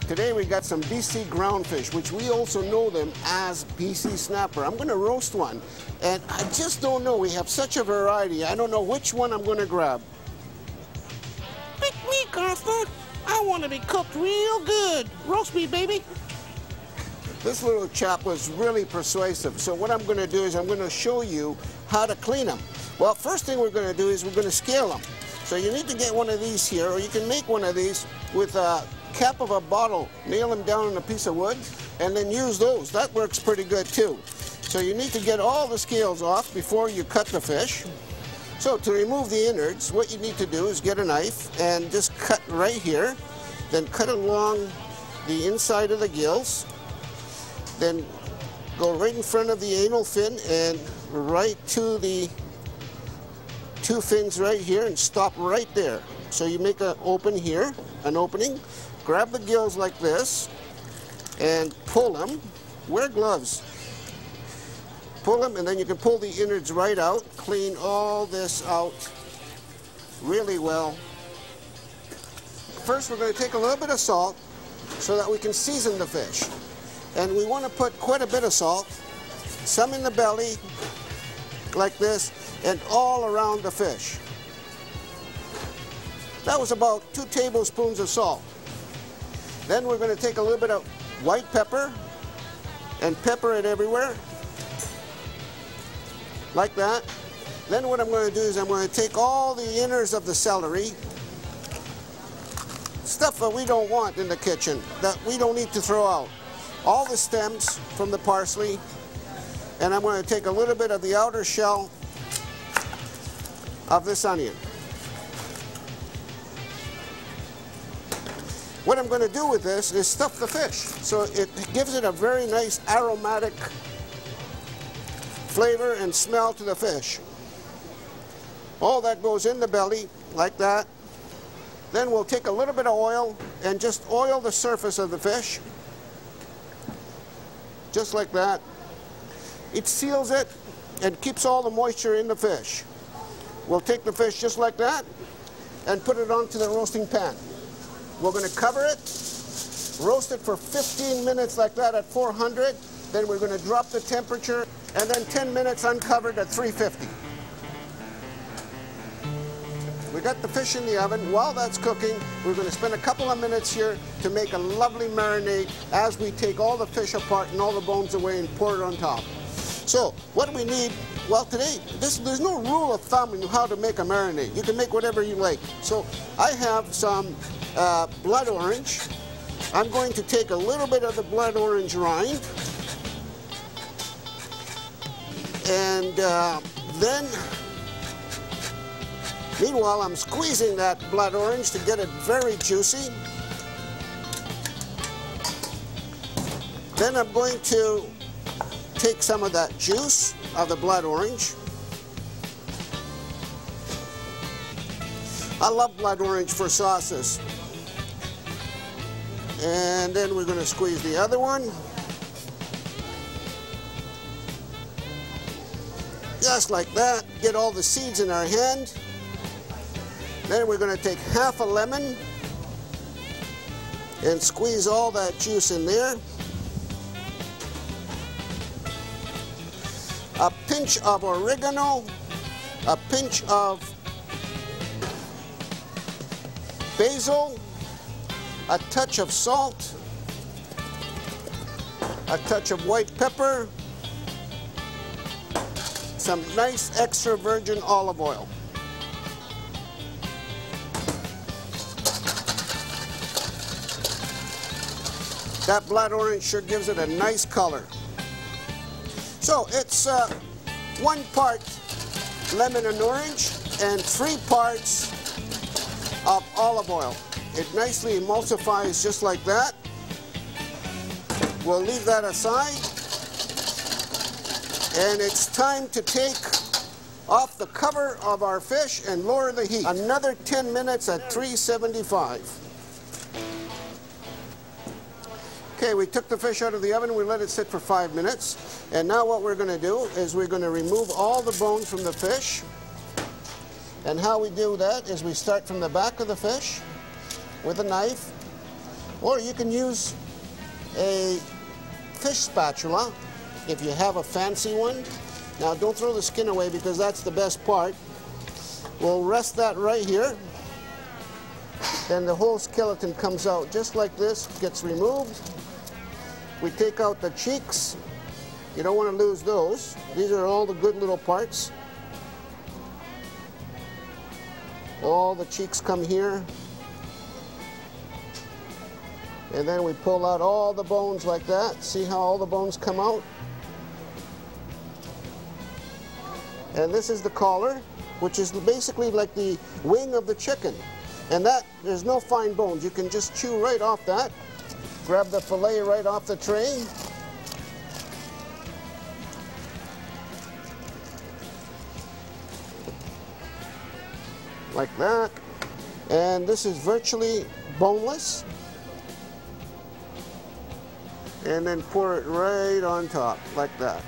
Today we got some BC ground fish, which we also know them as BC snapper. I'm going to roast one, and I just don't know. We have such a variety. I don't know which one I'm going to grab. Pick me, Kosta. I want to be cooked real good. Roast me, baby. This little chap was really persuasive. So what I'm going to do is I'm going to show you how to clean them. Well, first thing we're going to do is we're going to scale them. So you need to get one of these here, or you can make one of these with a cap of a bottle, nail them down on a piece of wood, and then use those. That works pretty good too. So you need to get all the scales off before you cut the fish. So to remove the innards, what you need to do is get a knife and just cut right here, then cut along the inside of the gills, then go right in front of the anal fin and right to the two fins right here and stop right there. So you make an opening, grab the gills like this and pull them. Wear gloves. Pull them, and then you can pull the innards right out. Clean all this out really well. First, we're going to take a little bit of salt so that we can season the fish. And we want to put quite a bit of salt, some in the belly, like this, and all around the fish. That was about 2 tablespoons of salt. Then we're going to take a little bit of white pepper and pepper it everywhere, like that. Then what I'm going to do is I'm going to take all the innards of the celery, stuff that we don't want in the kitchen, that we don't need to throw out, all the stems from the parsley, and I'm going to take a little bit of the outer shell of this onion. What I'm going to do with this is stuff the fish, so it gives it a very nice aromatic flavor and smell to the fish. All that goes in the belly, like that. Then we'll take a little bit of oil and just oil the surface of the fish, just like that. It seals it and keeps all the moisture in the fish. We'll take the fish just like that and put it onto the roasting pan. We're going to cover it, roast it for 15 minutes like that at 400. Then we're going to drop the temperature, and then 10 minutes uncovered at 350. We got the fish in the oven. While that's cooking, we're going to spend a couple of minutes here to make a lovely marinade as we take all the fish apart and all the bones away and pour it on top. So what do we need? Well, today, there's no rule of thumb in how to make a marinade. You can make whatever you like. So I have some blood orange. I'm going to take a little bit of the blood orange rind, and then meanwhile I'm squeezing that blood orange to get it very juicy. Then I'm going to take some of that juice of the blood orange. I love blood orange for sauces. And then we're going to squeeze the other one. Just like that. Get all the seeds in our hand. Then we're going to take half a lemon and squeeze all that juice in there. A pinch of oregano, a pinch of basil, a touch of salt, a touch of white pepper, some nice extra virgin olive oil. That blood orange sure gives it a nice color. So it's 1 part lemon and orange and 3 parts of olive oil. It nicely emulsifies just like that. We'll leave that aside. And it's time to take off the cover of our fish and lower the heat. Another 10 minutes at 375. Okay, we took the fish out of the oven, we let it sit for 5 minutes. And now what we're going to do is we're going to remove all the bones from the fish. And how we do that is we start from the back of the fish with a knife, Or you can use a fish spatula if you have a fancy one. Now don't throw the skin away because that's the best part. We'll rest that right here. Then the whole skeleton comes out just like this, gets removed. We take out the cheeks. You don't want to lose those. These are all the good little parts. All the cheeks come here. And then we pull out all the bones like that. See how all the bones come out? And this is the collar, which is basically like the wing of the chicken. And that, there's no fine bones. You can just chew right off that. Grab the fillet right off the tray. Like that. And this is virtually boneless. And then pour it right on top, like that,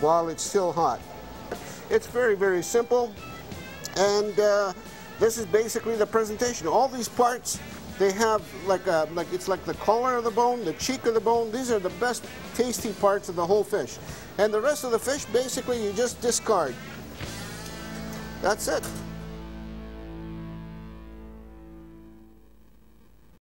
while it's still hot. It's very, very simple. And this is basically the presentation. All these parts, they have it's like the collar of the bone, the cheek of the bone. These are the best tasty parts of the whole fish. And the rest of the fish, basically, you just discard. That's it.